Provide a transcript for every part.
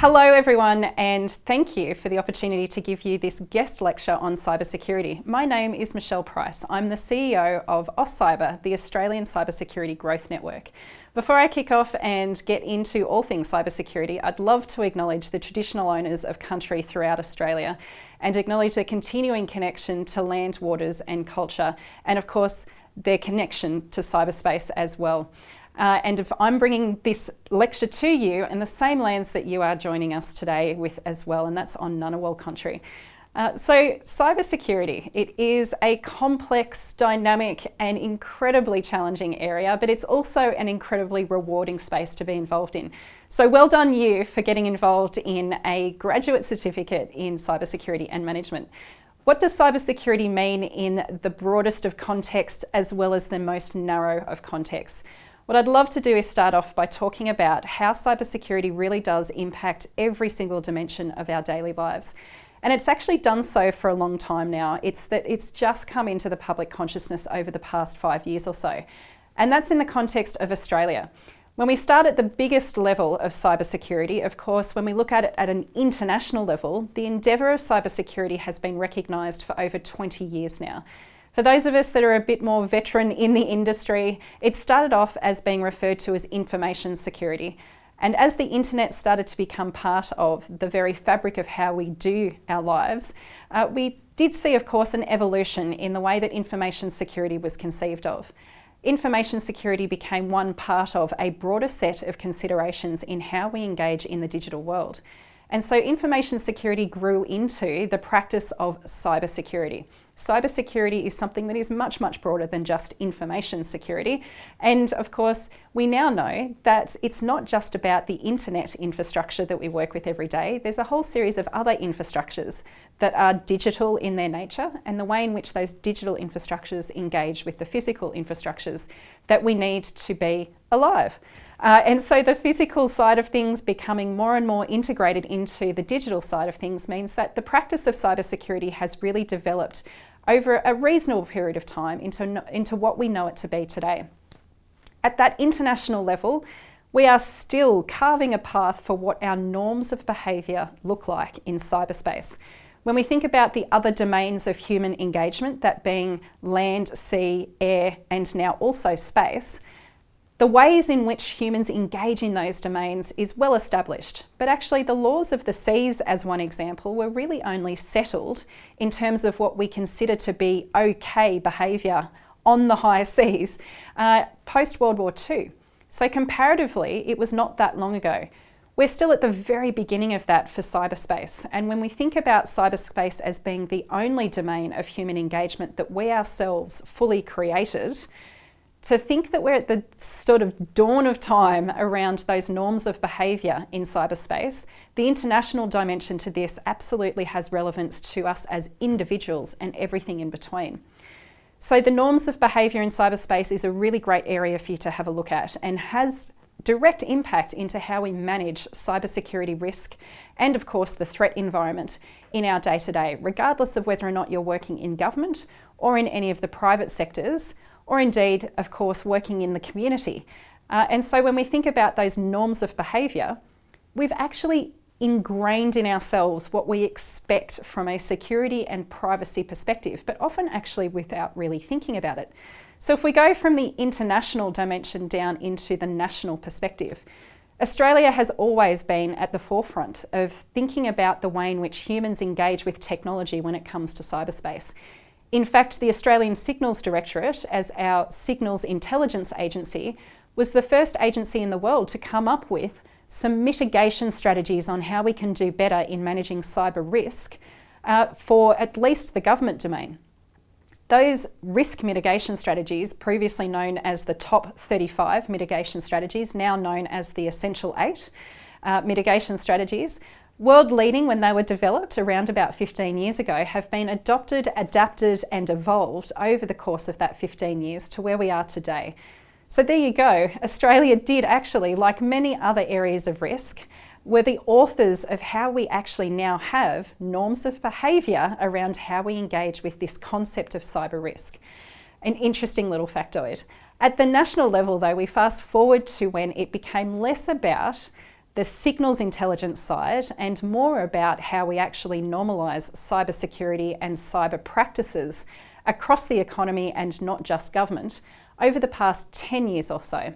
Hello everyone, and thank you for the opportunity to give you this guest lecture on cybersecurity. My name is Michelle Price. I'm the CEO of AustCyber, the Australian Cybersecurity Growth Network. Before I kick off and get into all things cybersecurity, I'd love to acknowledge the traditional owners of country throughout Australia and acknowledge their continuing connection to land, waters and culture, and of course their connection to cyberspace as well. And if I'm bringing this lecture to you in the same lands that you are joining us today with as well, and that's on Ngunnawal country. So cybersecurity, it is a complex, dynamic and incredibly challenging area, but it's also an incredibly rewarding space to be involved in. So well done you for getting involved in a graduate certificate in cybersecurity and management. What does cybersecurity mean in the broadest of contexts as well as the most narrow of contexts? What I'd love to do is start off by talking about how cybersecurity really does impact every single dimension of our daily lives. And it's actually done so for a long time now. It's just come into the public consciousness over the past 5 years or so. And that's in the context of Australia. When we start at the biggest level of cybersecurity, of course, when we look at it at an international level, the endeavour of cybersecurity has been recognised for over 20 years now. For those of us that are a bit more veteran in the industry, it started off as being referred to as information security. And as the internet started to become part of the very fabric of how we do our lives, we did see, of course, an evolution in the way that information security was conceived of. Information security became one part of a broader set of considerations in how we engage in the digital world. And so information security grew into the practice of cybersecurity. Cybersecurity is something that is much, much broader than just information security. And of course, we now know that it's not just about the internet infrastructure that we work with every day. There's a whole series of other infrastructures that are digital in their nature and the way in which those digital infrastructures engage with the physical infrastructures that we need to be alive. And so the physical side of things becoming more and more integrated into the digital side of things means that the practice of cybersecurity has really developed over a reasonable period of time into what we know it to be today. At that international level, we are still carving a path for what our norms of behaviour look like in cyberspace. When we think about the other domains of human engagement, that being land, sea, air, and now also space, the ways in which humans engage in those domains is well established, but actually the laws of the seas, as one example, were really only settled in terms of what we consider to be okay behaviour on the high seas post-World War II. So comparatively, it was not that long ago. We're still at the very beginning of that for cyberspace. And when we think about cyberspace as being the only domain of human engagement that we ourselves fully created, to think that we're at the sort of dawn of time around those norms of behaviour in cyberspace, the international dimension to this absolutely has relevance to us as individuals and everything in between. So the norms of behaviour in cyberspace is a really great area for you to have a look at and has direct impact into how we manage cybersecurity risk and of course the threat environment in our day-to-day, regardless of whether or not you're working in government or in any of the private sectors, or indeed, of course, working in the community. And so when we think about those norms of behaviour, we've actually ingrained in ourselves what we expect from a security and privacy perspective, but often actually without really thinking about it. So if we go from the international dimension down into the national perspective, Australia has always been at the forefront of thinking about the way in which humans engage with technology when it comes to cyberspace. In fact, the Australian Signals Directorate, as our signals intelligence agency, was the first agency in the world to come up with some mitigation strategies on how we can do better in managing cyber risk for at least the government domain. Those risk mitigation strategies, previously known as the top 35 mitigation strategies, now known as the Essential 8 mitigation strategies, world leading when they were developed around about 15 years ago, have been adopted, adapted and evolved over the course of that 15 years to where we are today. So there you go. Australia did actually, like many other areas of risk, were the authors of how we actually now have norms of behaviour around how we engage with this concept of cyber risk. An interesting little factoid. At the national level though, we fast forward to when it became less about the signals intelligence side, and more about how we actually normalise cybersecurity and cyber practices across the economy and not just government over the past 10 years or so.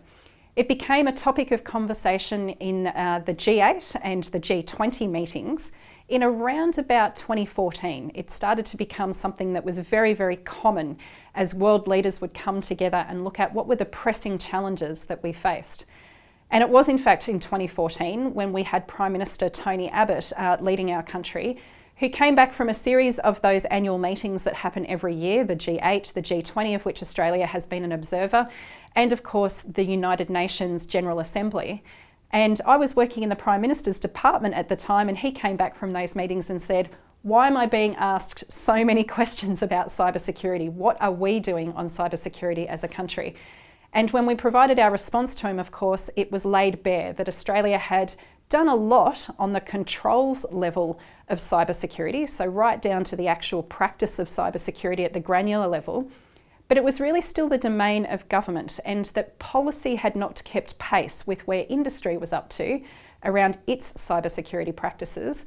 It became a topic of conversation in the G8 and the G20 meetings in around about 2014. It started to become something that was very, very common as world leaders would come together and look at what were the pressing challenges that we faced. And it was in fact in 2014 when we had Prime Minister Tony Abbott leading our country, who came back from a series of those annual meetings that happen every year, the G8, the G20, of which Australia has been an observer, and of course the United Nations General Assembly. And I was working in the Prime Minister's department at the time, and he came back from those meetings and said, why am I being asked so many questions about cybersecurity? What are we doing on cybersecurity as a country? And when we provided our response to him, of course, it was laid bare that Australia had done a lot on the controls level of cybersecurity, so right down to the actual practice of cybersecurity at the granular level, but it was really still the domain of government, and that policy had not kept pace with where industry was up to around its cybersecurity practices,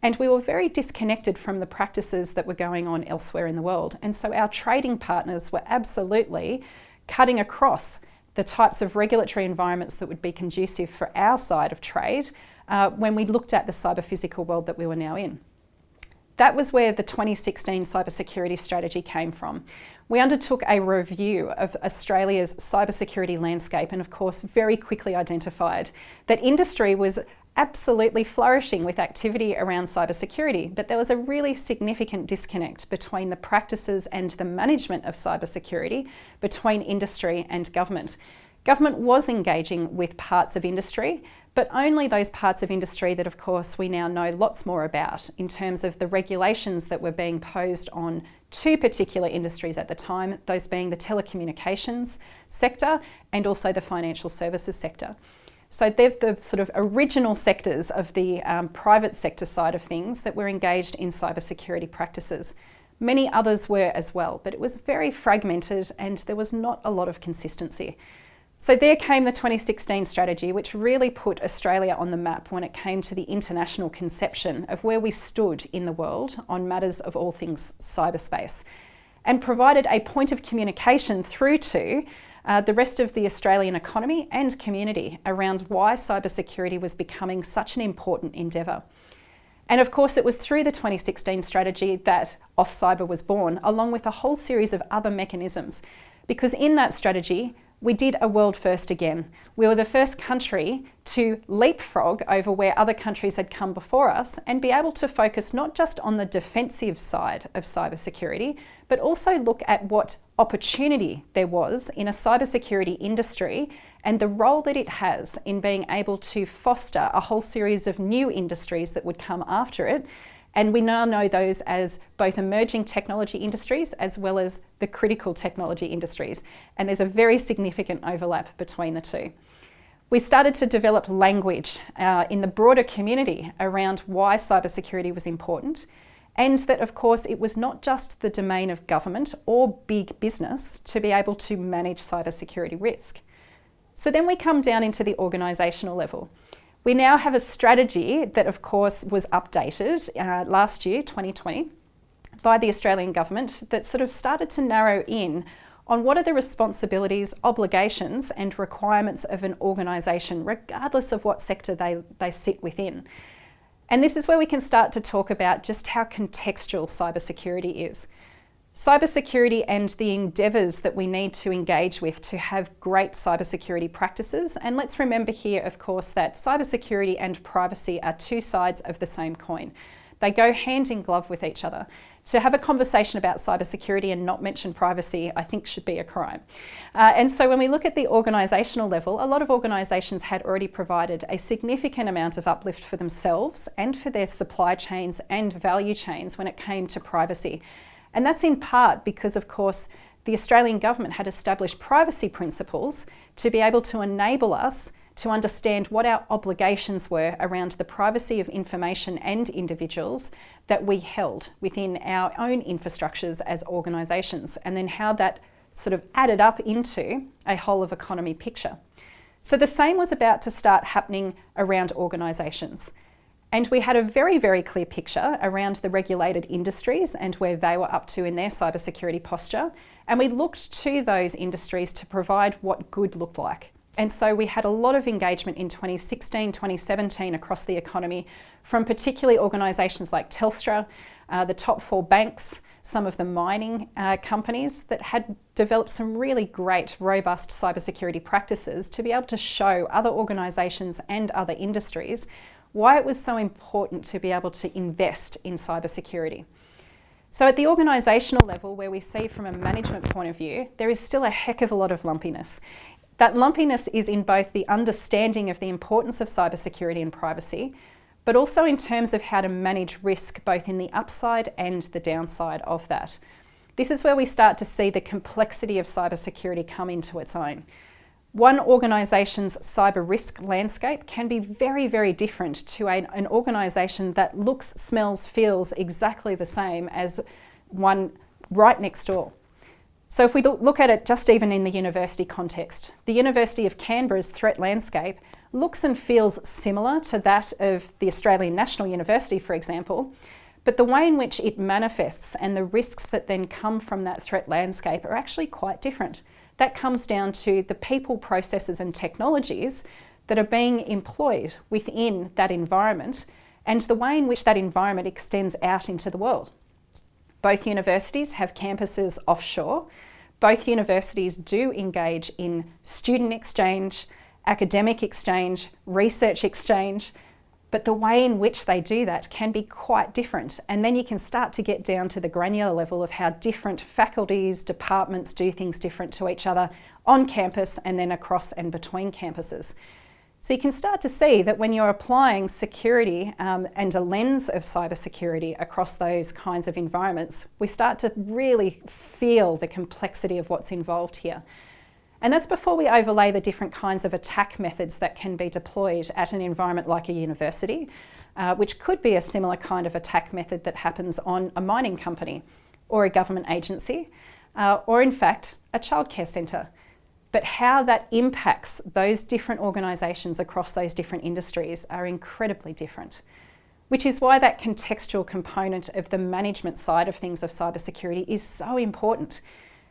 and we were very disconnected from the practices that were going on elsewhere in the world. And so our trading partners were absolutely cutting across the types of regulatory environments that would be conducive for our side of trade when we looked at the cyber-physical world that we were now in. That was where the 2016 cybersecurity strategy came from. We undertook a review of Australia's cybersecurity landscape and of course very quickly identified that industry was absolutely flourishing with activity around cybersecurity, but there was a really significant disconnect between the practices and the management of cybersecurity between industry and government. Government was engaging with parts of industry, but only those parts of industry that, of course, we now know lots more about in terms of the regulations that were being posed on two particular industries at the time, those being the telecommunications sector and also the financial services sector. So they're the sort of original sectors of the private sector side of things that were engaged in cybersecurity practices. Many others were as well, but it was very fragmented and there was not a lot of consistency. So there came the 2016 strategy, which really put Australia on the map when it came to the international conception of where we stood in the world on matters of all things cyberspace, and provided a point of communication through to the rest of the Australian economy and community around why cybersecurity was becoming such an important endeavour. And of course, it was through the 2016 strategy that AustCyber was born, along with a whole series of other mechanisms, because in that strategy, we did a world first again. We were the first country to leapfrog over where other countries had come before us and be able to focus not just on the defensive side of cybersecurity, but also look at what opportunity there was in a cybersecurity industry and the role that it has in being able to foster a whole series of new industries that would come after it. And we now know those as both emerging technology industries as well as the critical technology industries. And there's a very significant overlap between the two. We started to develop language in the broader community around why cybersecurity was important, and that of course it was not just the domain of government or big business to be able to manage cybersecurity risk. So then we come down into the organisational level. We now have a strategy that of course was updated last year, 2020, by the Australian government that sort of started to narrow in on what are the responsibilities, obligations and requirements of an organisation, regardless of what sector they sit within. And this is where we can start to talk about just how contextual cybersecurity is. Cybersecurity and the endeavours that we need to engage with to have great cybersecurity practices. And let's remember here, of course, that cybersecurity and privacy are two sides of the same coin. They go hand in glove with each other. To have a conversation about cybersecurity and not mention privacy, I think should be a crime. And so when we look at the organisational level, a lot of organisations had already provided a significant amount of uplift for themselves and for their supply chains and value chains when it came to privacy. And that's in part because, of course, the Australian government had established privacy principles to be able to enable us to understand what our obligations were around the privacy of information and individuals that we held within our own infrastructures as organisations, and then how that sort of added up into a whole of economy picture. So the same was about to start happening around organisations. And we had a very, very clear picture around the regulated industries and where they were up to in their cybersecurity posture. And we looked to those industries to provide what good looked like. And so we had a lot of engagement in 2016, 2017 across the economy from particularly organisations like Telstra, the top 4 banks, some of the mining companies that had developed some really great, robust cybersecurity practices to be able to show other organisations and other industries why it was so important to be able to invest in cybersecurity. So at the organisational level, where we see from a management point of view, there is still a heck of a lot of lumpiness. That lumpiness is in both the understanding of the importance of cybersecurity and privacy, but also in terms of how to manage risk both in the upside and the downside of that. This is where we start to see the complexity of cybersecurity come into its own. One organisation's cyber risk landscape can be very, very different to an organisation that looks, smells, feels exactly the same as one right next door. So if we look at it just even in the university context, the University of Canberra's threat landscape looks and feels similar to that of the Australian National University, for example, but the way in which it manifests and the risks that then come from that threat landscape are actually quite different. That comes down to the people, processes and technologies that are being employed within that environment and the way in which that environment extends out into the world. Both universities have campuses offshore. Both universities do engage in student exchange, academic exchange, research exchange, but the way in which they do that can be quite different. And then you can start to get down to the granular level of how different faculties, departments do things different to each other on campus and then across and between campuses. So you can start to see that when you're applying security and a lens of cybersecurity across those kinds of environments, we start to really feel the complexity of what's involved here. And that's before we overlay the different kinds of attack methods that can be deployed at an environment like a university, which could be a similar kind of attack method that happens on a mining company or a government agency, or in fact, a childcare centre. But how that impacts those different organisations across those different industries are incredibly different, which is why that contextual component of the management side of things of cybersecurity is so important.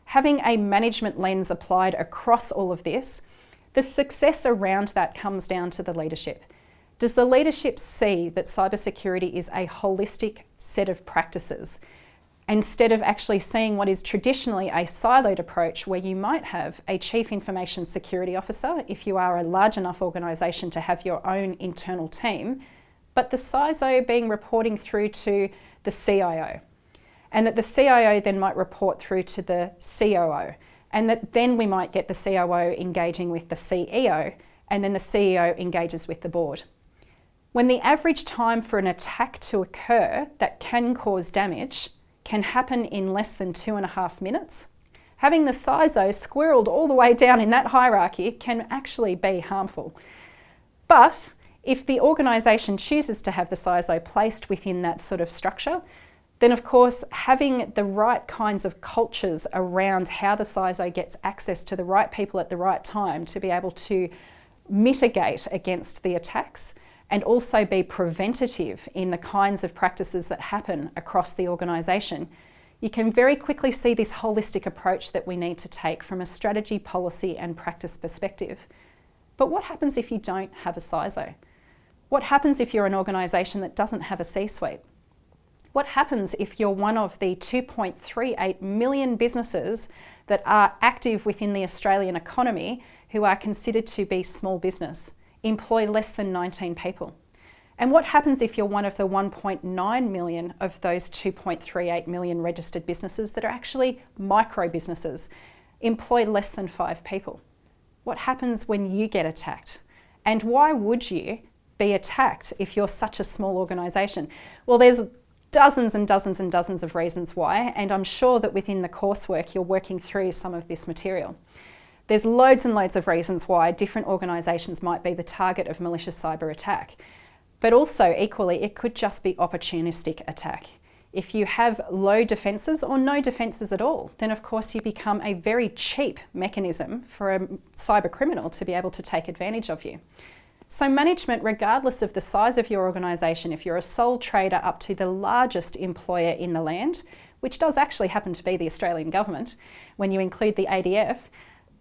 Having a management lens applied across all of this, the success around that comes down to the leadership. Does the leadership see that cybersecurity is a holistic set of practices? Instead of actually seeing what is traditionally a siloed approach where you might have a chief information security officer if you are a large enough organisation to have your own internal team, but the CISO being reporting through to the CIO, and that the CIO then might report through to the COO, and that then we might get the COO engaging with the CEO, and then the CEO engages with the board. When the average time for an attack to occur that can cause damage can happen in less than 2.5 minutes, having the CISO squirreled all the way down in that hierarchy can actually be harmful. But if the organisation chooses to have the CISO placed within that sort of structure, then of course having the right kinds of cultures around how the CISO gets access to the right people at the right time to be able to mitigate against the attacks and also be preventative in the kinds of practices that happen across the organisation, you can very quickly see this holistic approach that we need to take from a strategy, policy and practice perspective. But what happens if you don't have a CISO? What happens if you're an organisation that doesn't have a C-suite? What happens if you're one of the 2.38 million businesses that are active within the Australian economy who are considered to be small business, employ less than 19 people? And what happens if you're one of the 1.9 million of those 2.38 million registered businesses that are actually micro businesses, employ less than 5 people? What happens when you get attacked? And why would you be attacked if you're such a small organisation? Well, there's dozens and dozens and dozens of reasons why, and I'm sure that within the coursework you're working through some of this material. There's loads and loads of reasons why different organisations might be the target of malicious cyber attack. But also, equally, it could just be opportunistic attack. If you have low defences or no defences at all, then of course you become a very cheap mechanism for a cyber criminal to be able to take advantage of you. So management, regardless of the size of your organisation, if you're a sole trader up to the largest employer in the land, which does actually happen to be the Australian government, when you include the ADF,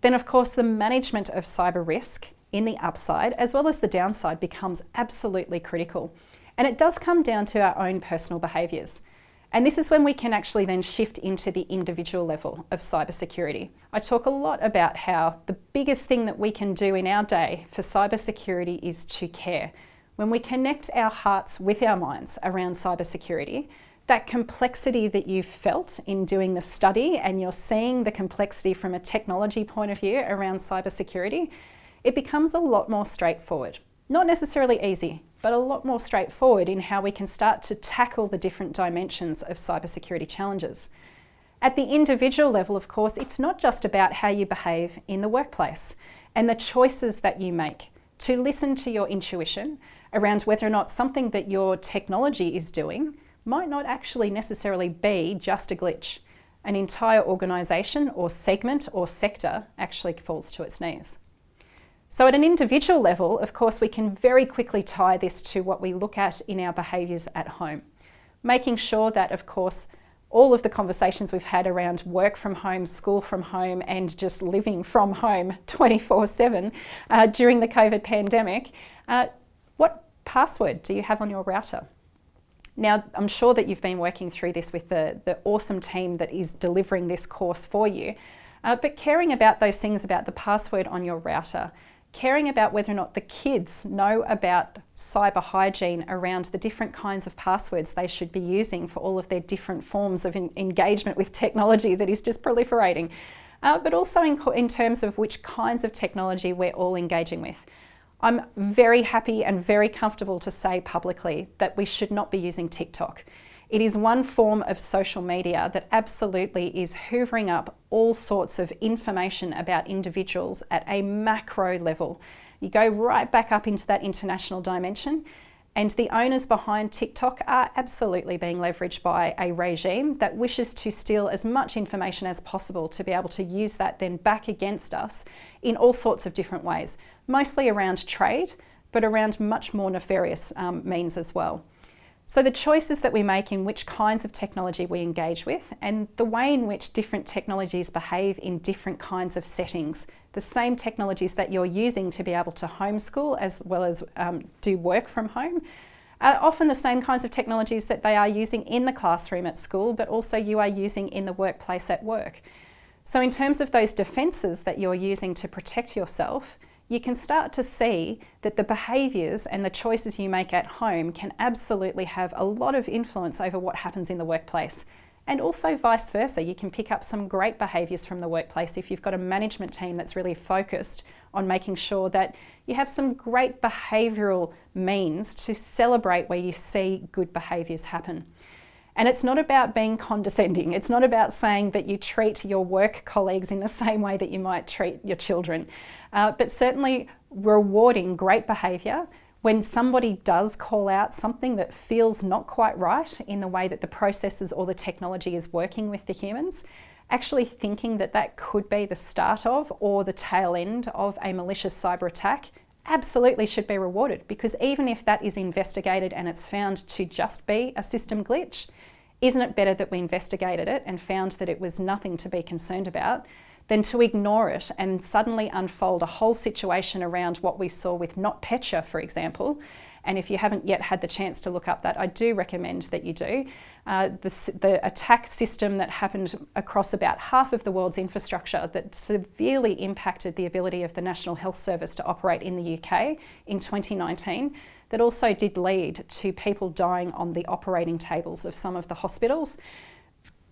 then of course the management of cyber risk in the upside as well as the downside becomes absolutely critical. And it does come down to our own personal behaviours. And this is when we can actually then shift into the individual level of cybersecurity. I talk a lot about how the biggest thing that we can do in our day for cybersecurity is to care. When we connect our hearts with our minds around cybersecurity, that complexity that you felt in doing the study, and you're seeing the complexity from a technology point of view around cybersecurity, it becomes a lot more straightforward. Not necessarily easy, but a lot more straightforward in how we can start to tackle the different dimensions of cybersecurity challenges. At the individual level, of course, it's not just about how you behave in the workplace and the choices that you make to listen to your intuition around whether or not something that your technology is doing might not actually necessarily be just a glitch. An entire organisation or segment or sector actually falls to its knees. So at an individual level, of course, we can very quickly tie this to what we look at in our behaviours at home. Making sure that, of course, all of the conversations we've had around work from home, school from home, and just living from home 24/7 during the COVID pandemic, what password do you have on your router? Now, I'm sure that you've been working through this with the awesome team that is delivering this course for you, but caring about those things about the password on your router, caring about whether or not the kids know about cyber hygiene around the different kinds of passwords they should be using for all of their different forms of engagement with technology that is just proliferating, but also in terms of which kinds of technology we're all engaging with. I'm very happy and very comfortable to say publicly that we should not be using TikTok. It is one form of social media that absolutely is hoovering up all sorts of information about individuals at a macro level. You go right back up into that international dimension, and the owners behind TikTok are absolutely being leveraged by a regime that wishes to steal as much information as possible to be able to use that then back against us in all sorts of different ways, mostly around trade, but around much more nefarious means as well. So the choices that we make in which kinds of technology we engage with, and the way in which different technologies behave in different kinds of settings, the same technologies that you're using to be able to homeschool as well as do work from home, are often the same kinds of technologies that they are using in the classroom at school, but also you are using in the workplace at work. So in terms of those defences that you're using to protect yourself, you can start to see that the behaviours and the choices you make at home can absolutely have a lot of influence over what happens in the workplace. And also vice versa, you can pick up some great behaviours from the workplace if you've got a management team that's really focused on making sure that you have some great behavioural means to celebrate where you see good behaviours happen. And it's not about being condescending. It's not about saying that you treat your work colleagues in the same way that you might treat your children, but certainly rewarding great behaviour when somebody does call out something that feels not quite right in the way that the processes or the technology is working with the humans, actually thinking that that could be the start of or the tail end of a malicious cyber attack absolutely should be rewarded, because even if that is investigated and it's found to just be a system glitch, isn't it better that we investigated it and found that it was nothing to be concerned about than to ignore it and suddenly unfold a whole situation around what we saw with NotPetya, for example. And if you haven't yet had the chance to look up that, I do recommend that you do. The attack system that happened across about half of the world's infrastructure that severely impacted the ability of the National Health Service to operate in the UK in 2019, that also did lead to people dying on the operating tables of some of the hospitals.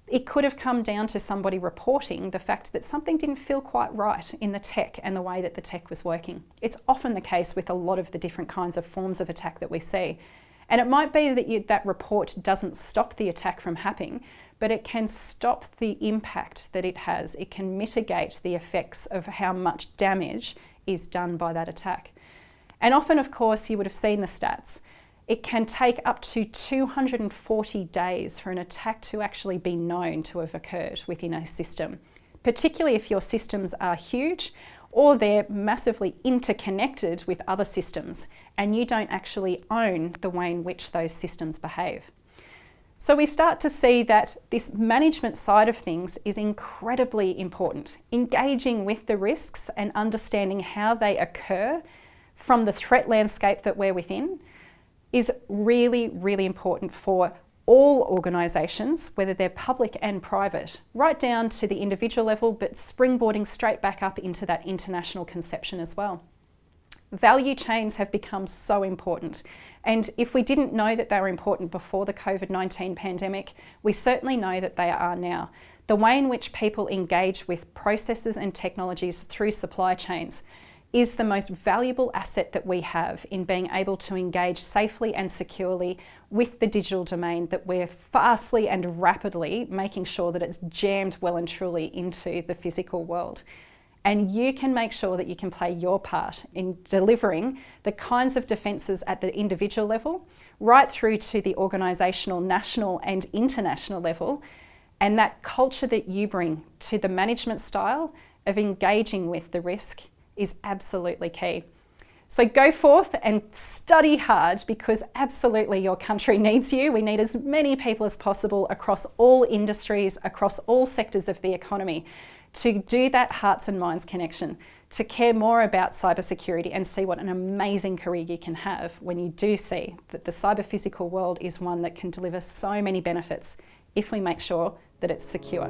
It could have come down to somebody reporting the fact that something didn't feel quite right in the tech and the way that the tech was working. It's often the case with a lot of the different kinds of forms of attack that we see. And it might be that that report doesn't stop the attack from happening, but it can stop the impact that it has. It can mitigate the effects of how much damage is done by that attack. And often, of course, you would have seen the stats. it can take up to 240 days for an attack to actually be known to have occurred within a system, particularly if your systems are huge or they're massively interconnected with other systems and you don't actually own the way in which those systems behave. So we start to see that this management side of things is incredibly important. Engaging with the risks and understanding how they occur from the threat landscape that we're within is really, really important for all organisations, whether they're public and private, right down to the individual level, but springboarding straight back up into that international conception as well. Value chains have become so important. And if we didn't know that they were important before the COVID-19 pandemic, we certainly know that they are now. The way in which people engage with processes and technologies through supply chains is the most valuable asset that we have in being able to engage safely and securely with the digital domain that we're fastly and rapidly making sure that it's jammed well and truly into the physical world. And you can make sure that you can play your part in delivering the kinds of defences at the individual level, right through to the organisational, national and international level. And that culture that you bring to the management style of engaging with the risk is absolutely key. So go forth and study hard, because absolutely your country needs you. We need as many people as possible across all industries, across all sectors of the economy, to do that hearts and minds connection, to care more about cybersecurity and see what an amazing career you can have when you do see that the cyber physical world is one that can deliver so many benefits if we make sure that it's secure.